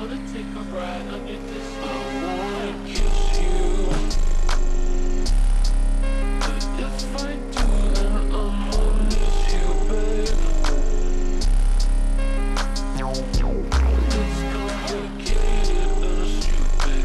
wanna take a ride under this. I wanna kiss you. But if I do, then I'ma miss you, babe. It's complicated and stupid.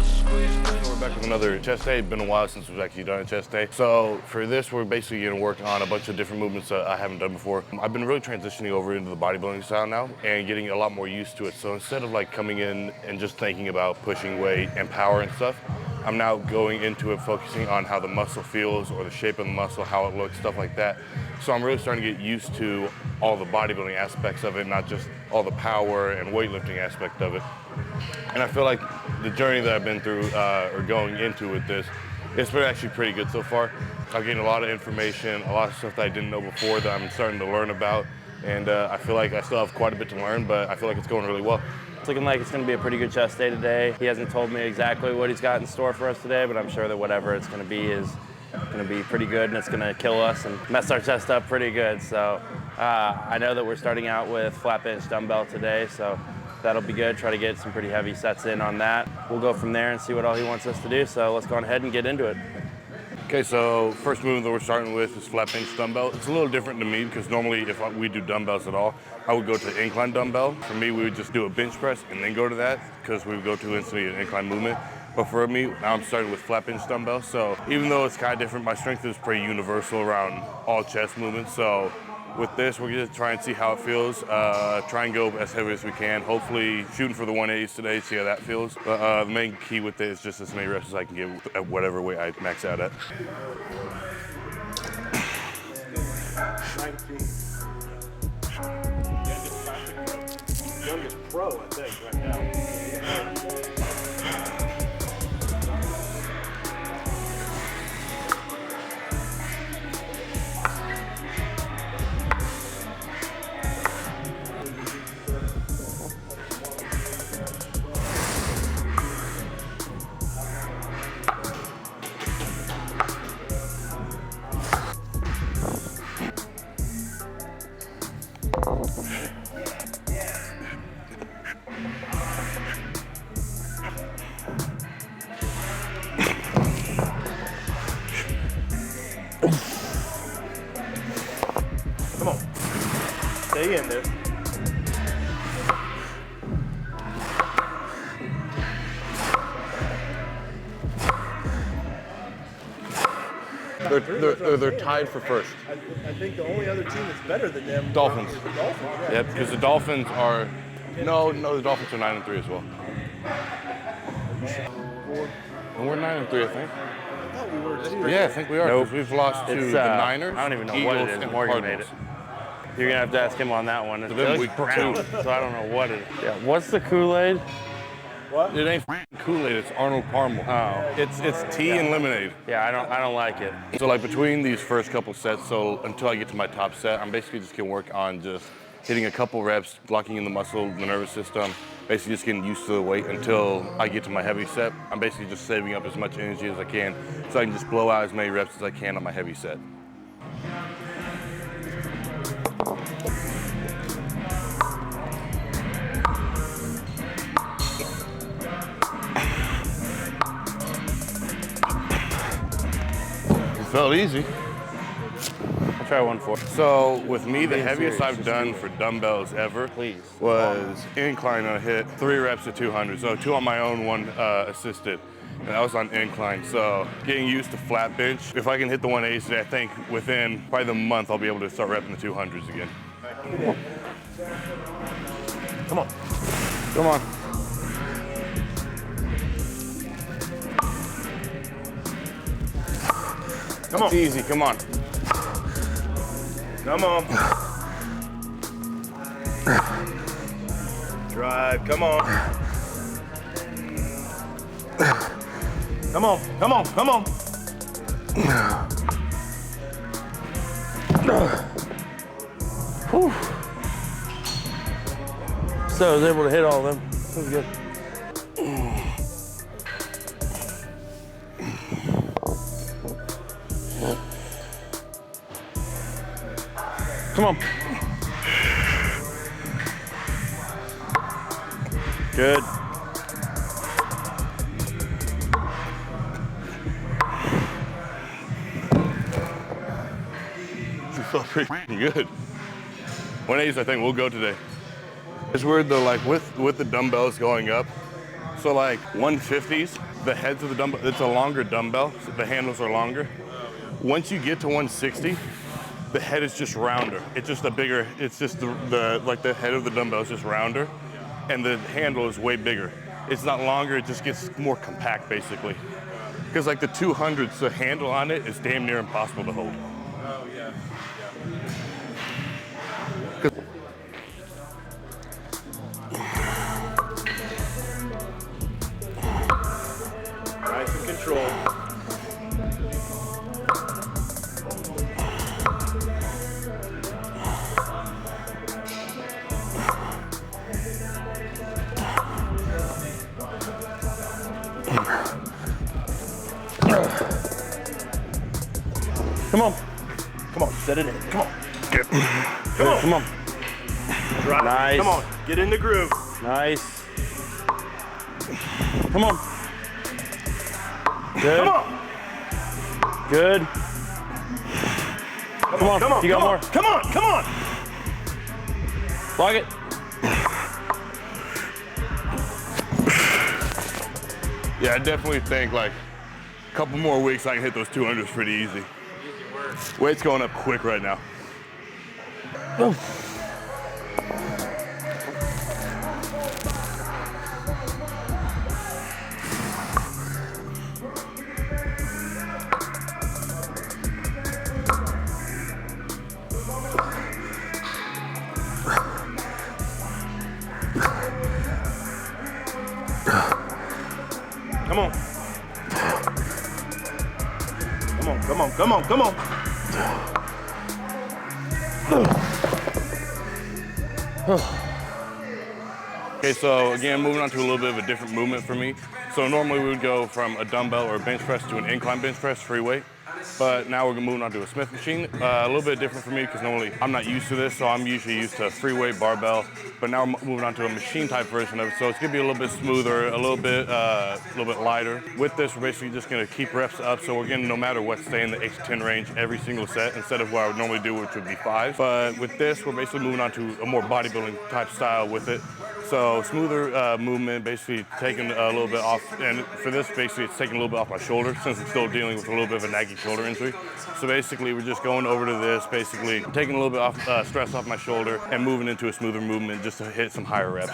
Squeeze me. We're back with another chest day. It's been a while since we've actually done a chest day. So for this, we're basically gonna work on a bunch of different movements that I haven't done before. I've been really transitioning over into the bodybuilding style now and getting a lot more used to it. So instead of like coming in and just thinking about pushing weight and power and stuff, I'm now going into it focusing on how the muscle feels or the shape of the muscle, how it looks, stuff like that. So I'm really starting to get used to all the bodybuilding aspects of it, not just all the power and weightlifting aspect of it. And I feel like the journey that I've been through or going into with this, it's been actually pretty good so far. I've gained a lot of information, a lot of stuff that I didn't know before that I'm starting to learn about. And I feel like I still have quite a bit to learn, but I feel like it's going really well. It's looking like it's going to be a pretty good chest day today. He hasn't told me exactly what he's got in store for us today, but I'm sure that whatever it's going to be is going to be pretty good, and it's going to kill us and mess our chest up pretty good. So I know that we're starting out with flat bench dumbbell today, so that'll be good. Try to get some pretty heavy sets in on that. We'll go from there and see what all he wants us to do. So let's go ahead and get into it. Okay, so first movement that we're starting with is flat bench dumbbell. It's a little different to me because normally if we do dumbbells at all, I would go to incline dumbbell. For me, we would just do a bench press and then go to that because we would go to instantly an incline movement. But for me, now I'm starting with flat bench dumbbell. So even though it's kind of different, my strength is pretty universal around all chest movements. So with this, we're gonna try and see how it feels. Try and go as heavy as we can. Hopefully shooting for the 180s today, see how that feels. But the main key with it is just as many reps as I can get at whatever weight I max out at. Youngest pro, I think, right now. Come on, stay in there. They're tied for first. I think the only other team that's better than them Dolphins. is the Dolphins. Right? Yeah, because the Dolphins are, no, the Dolphins are 9-3 as well. And we're 9-3, I think. I thought we were too. Yeah, I think we are. Nope. 'Cause we've lost to It's, the Niners, I don't even know Eagles, what it is. and Morgan made Cardinals. it. You're gonna have to ask him on that one. It then looks week brown, 2. so I don't know what it is. Yeah, what's the Kool-Aid? What? It ain't Kool-Aid, it's Arnold Palmer. Oh, It's tea and lemonade. yeah, I don't like it. So like between these first couple sets, so until I get to my top set, I'm basically just gonna work on just hitting a couple reps, locking in the muscle, the nervous system, basically just getting used to the weight until I get to my heavy set. I'm basically just saving up as much energy as I can so I can just blow out as many reps as I can on my heavy set. It felt easy. I'll try 1-4. So with me, the Being heaviest serious, I've just done do for dumbbells ever Please. was incline on a hit, 3 reps at 200. So 2 on my own, 1 assisted. And that was on incline. So getting used to flat bench. If I can hit the 180s today, I think within probably the month, I'll be able to start repping the 200s again. Come on. Come on. Come on. It's easy, come on. Come on. Drive, come on. Come on, come on, come on. Whew. So I was able to hit all of them. That was good. Come on. Good. You felt pretty good. 180s, I think we'll go today. It's weird though, like with the dumbbells going up. So like 150s, the heads of the dumbbell, it's a longer dumbbell, so the handles are longer. Once you get to 160, the head is just rounder. It's just a bigger, it's just the head of the dumbbell is just rounder, and the handle is way bigger. It's not longer, it just gets more compact basically. Because like the 200s, the handle on it is damn near impossible to hold. Oh, yeah. Nice and controlled. Come on. Come on, set it in. Come on. Come on. Come on. Drop it. Nice. Come on, get in the groove. Nice. Come on. Good. Come on. Good. Come on. Come on. You got come more. On. Come on. Come on. Block it. Yeah, I definitely think like a couple more weeks I can hit those 200s pretty easy. Weight's going up quick right now. Come on. Come on, come on, come on, come on. Okay, so again, moving on to a little bit of a different movement for me. So normally we would go from a dumbbell or a bench press to an incline bench press, free weight. But now we're moving on to a Smith machine. A little bit different for me because normally I'm not used to this, so I'm usually used to free weight barbell. But now we're moving on to a machine type version of it, so it's gonna be a little bit smoother, a little bit lighter. With this, we're basically just gonna keep reps up, so we're gonna, no matter what, stay in the 8 to 10 range every single set instead of what I would normally do, which would be 5. But with this, we're basically moving on to a more bodybuilding type style with it. So smoother movement, basically taking a little bit off, and for this, basically it's taking a little bit off my shoulder since I'm still dealing with a little bit of a nagging shoulder injury. So basically we're just going over to this, basically taking a little bit off stress off my shoulder and moving into a smoother movement just to hit some higher reps.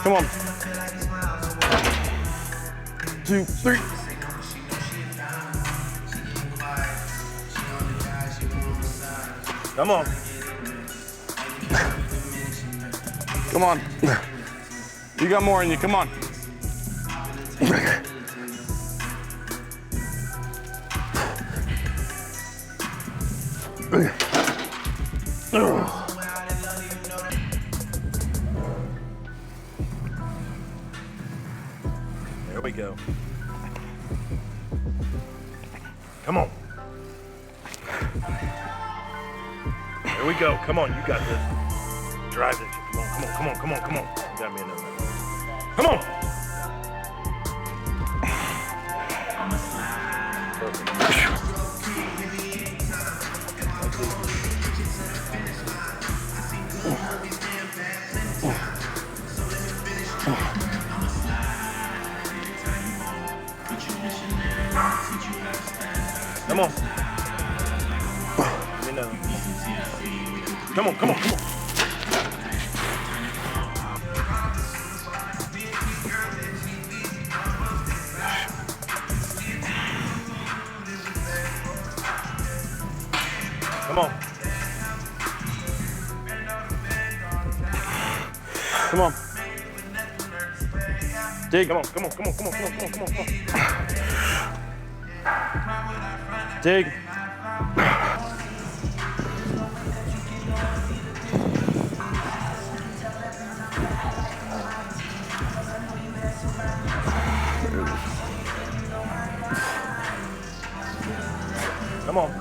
Come on. 2, 3. Come on. Come on. You got more in you, come on. There we go. Come on. There we go. Come on, you got this. Drive this. Come on, come on, come on, come on, come on. You got me another one. Come on. Come on. Give me another one. Come on, come on, come on. Come on. Come on. Dig. Come on, come on, come on, come on, come on, come on, come on, come on. Dig. Come on.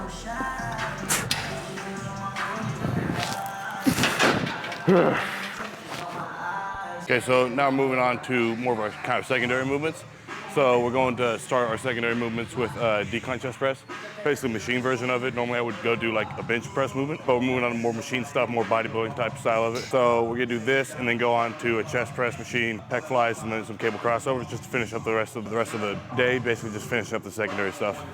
Okay, so now we're moving on to more of our kind of secondary movements. So we're going to start our secondary movements with decline chest press, basically a machine version of it. Normally I would go do like a bench press movement, but we're moving on to more machine stuff, more bodybuilding type style of it. So we're gonna do this and then go on to a chest press machine, pec flies, and then some cable crossovers just to finish up the rest of the day, basically just finish up the secondary stuff.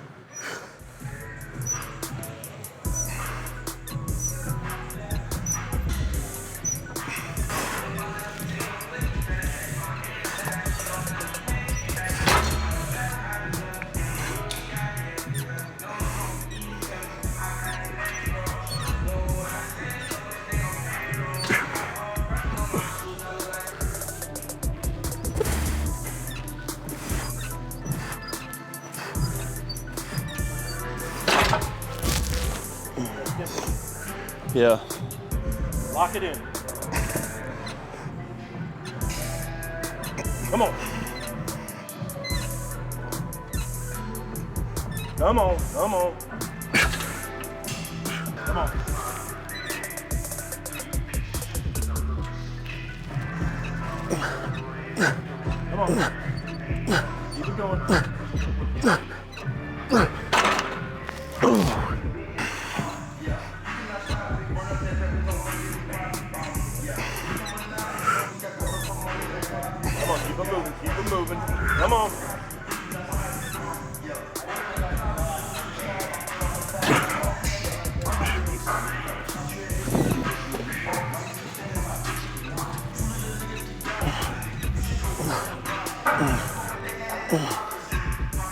Yeah. Lock it in. Come on. Come on, come on. Come on. Come on. Keep it going. Keep it moving. Come on.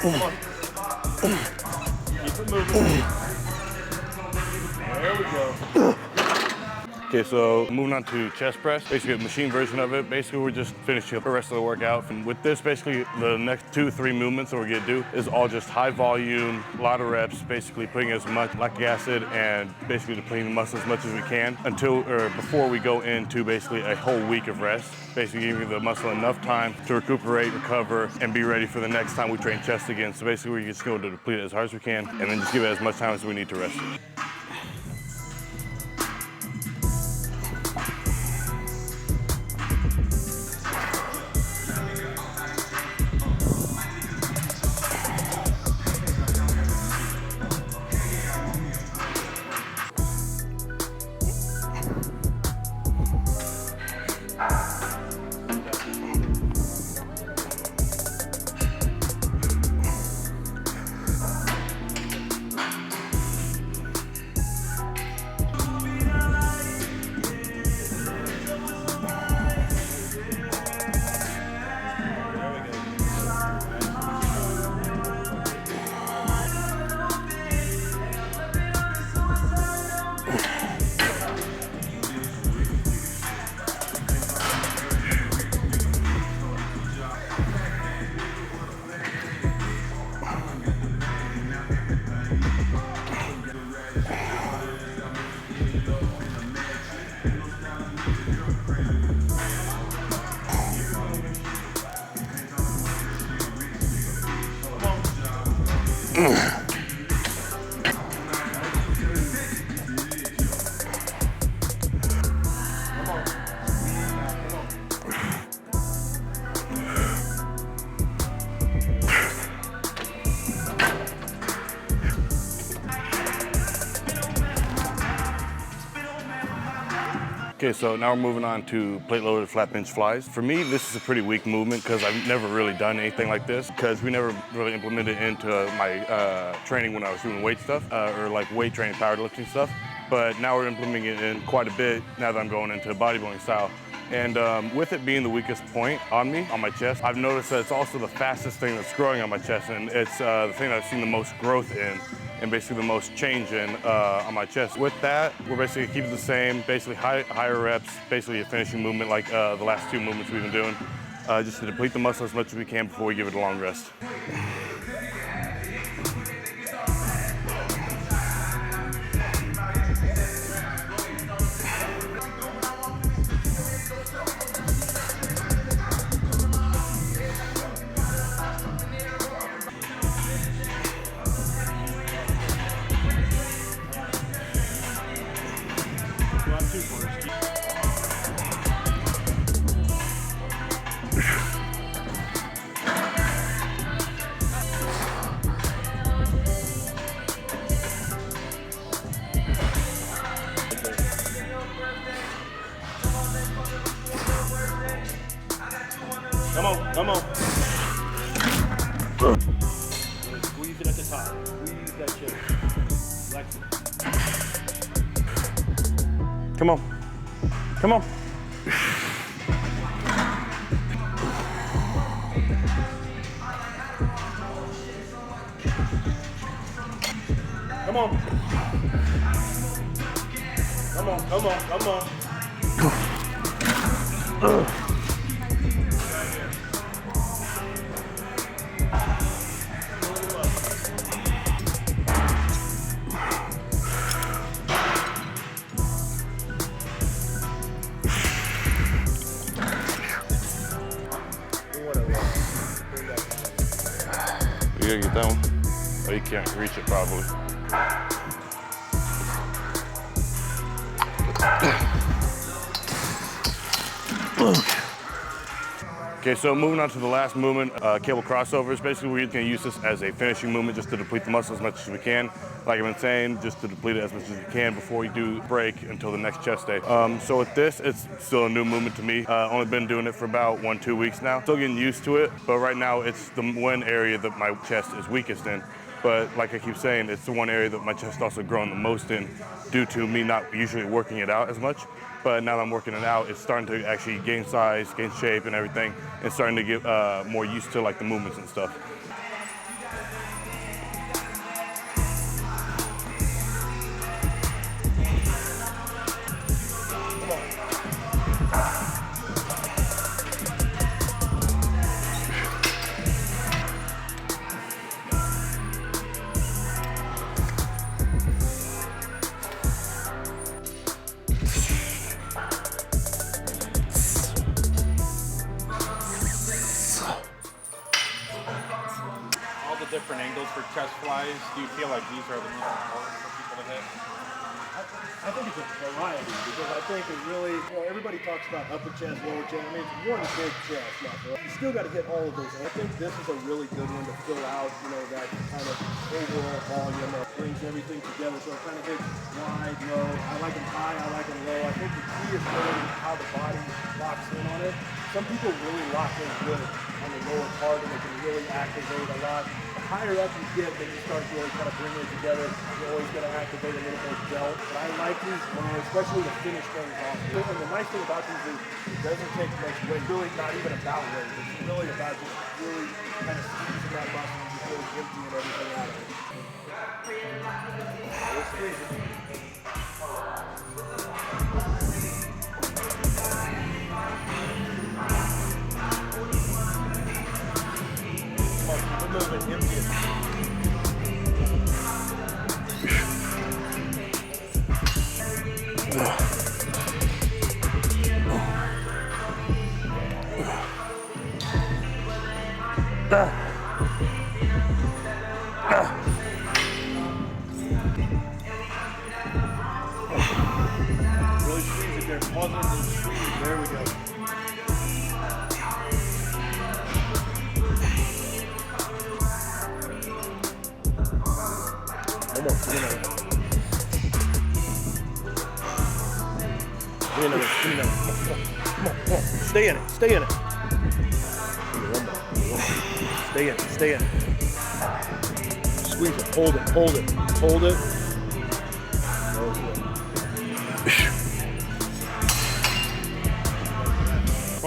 Come on. Keep it moving. There we go. Okay, so moving on to chest press, basically a machine version of it. Basically, we're just finishing up the rest of the workout. And with this, basically, the next 2-3 movements that we're gonna do is all just high volume, a lot of reps, basically putting as much lactic acid and basically depleting the muscle as much as we can before we go into basically a whole week of rest. Basically giving the muscle enough time to recuperate, recover, and be ready for the next time we train chest again. So basically, we're just going to deplete it as hard as we can and then just give it as much time as we need to rest. Okay, so now we're moving on to plate loaded flat bench flies. For me, this is a pretty weak movement because I've never really done anything like this because we never really implemented it into my training when I was doing weight stuff or like weight training, powerlifting stuff. But now we're implementing it in quite a bit now that I'm going into bodybuilding style. And with it being the weakest point on me, on my chest, I've noticed that it's also the fastest thing that's growing on my chest, and it's the thing that I've seen the most growth in, and basically the most change in on my chest. With that, we're basically keeping the same, basically higher reps, basically a finishing movement like the last two movements we've been doing, just to deplete the muscle as much as we can before we give it a long rest. Squeeze it at the top. Squeeze that shit. Flex it. Come on. Come on. Come on. Come on, come on, come on. You gotta get that one. Oh, you can't reach it probably. Okay, so moving on to the last movement, cable crossovers. Basically, we're going to use this as a finishing movement just to deplete the muscle as much as we can. Like I've been saying, just to deplete it as much as you can before you do break until the next chest day. So with this, it's still a new movement to me. Only been doing it for about 1-2 weeks now. Still getting used to it, but right now it's the one area that my chest is weakest in. But like I keep saying, it's the one area that my chest also grown the most in due to me not usually working it out as much. But now that I'm working it out, it's starting to actually gain size, gain shape and everything, and starting to get more used to like the movements and stuff. Different angles for chest flies. Do you feel like these are the most important for people to hit? I think it's a variety because I think it really, everybody talks about upper chest, lower chest. I mean, it's one big chest muscle. You still got to hit all of those. I think this is a really good one to fill out, that kind of overall volume that brings everything together. So it kind of hits wide, low. I like them high, I like them low. I think the key is really how the body locks in on it. Some people really lock in good on the lower part and they can really activate a lot. The higher up you get, then you start really kind of bringing it together. You're always going to activate a little more delt. But I like these, especially to finish things off. And the nice thing about these is it doesn't take much weight. Really not even about weight. It's really about just really kind of squeezing that muscle and just really emptying everything out of it. We'll squeeze it. Moving, empty it. Really squeeze it there. Pause it and squeeze it. There we go. Come on. Stay in it. Stay in it. Stay in it. Squeeze it. Hold it. Hold it.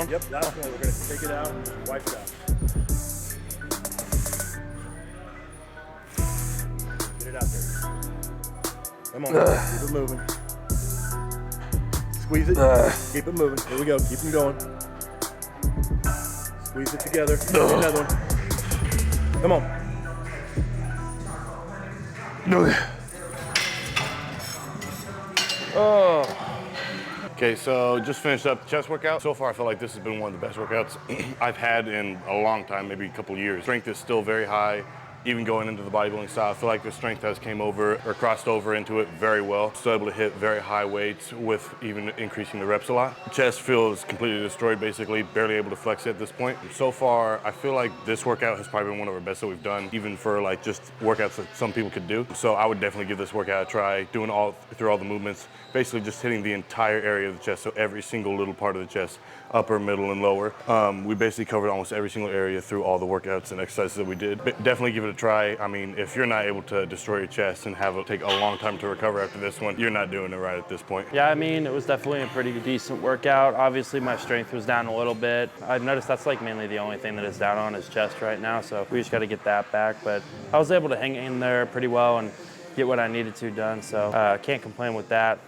Yep, that's one. We're going to take it out and wipe it out. Get it out there. Come on, keep it moving. Squeeze it, keep it moving. Here we go, keep them going. Squeeze it together. Another one. Come on. Okay, so just finished up the chest workout. So far, I feel like this has been one of the best workouts I've had in a long time, maybe a couple years. Strength is still very high. even going into the bodybuilding style, I feel like the strength has came over or crossed over into it very well. Still able to hit very high weights with even increasing the reps a lot. Chest feels completely destroyed, basically, barely able to flex it at this point. So far, I feel like this workout has probably been one of our best that we've done, even for like just workouts that some people could do. So I would definitely give this workout a try, doing through all the movements, basically just hitting the entire area of the chest, so every single little part of the chest, upper, middle, and lower. We basically covered almost every single area through all the workouts and exercises that we did. But definitely give it a try. I mean, if you're not able to destroy your chest and have it take a long time to recover after this one, you're not doing it right at this point. Yeah, I mean, it was definitely a pretty decent workout. Obviously, my strength was down a little bit. I've noticed that's like mainly the only thing that is down on is chest right now, so we just got to get that back. But I was able to hang in there pretty well and get what I needed to done, so can't complain with that.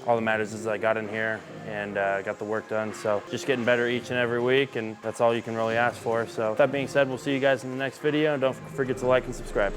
All that matters is I got in here and got the work done. So just getting better each and every week, and that's all you can really ask for. So with that being said, we'll see you guys in the next video, and don't forget to like and subscribe.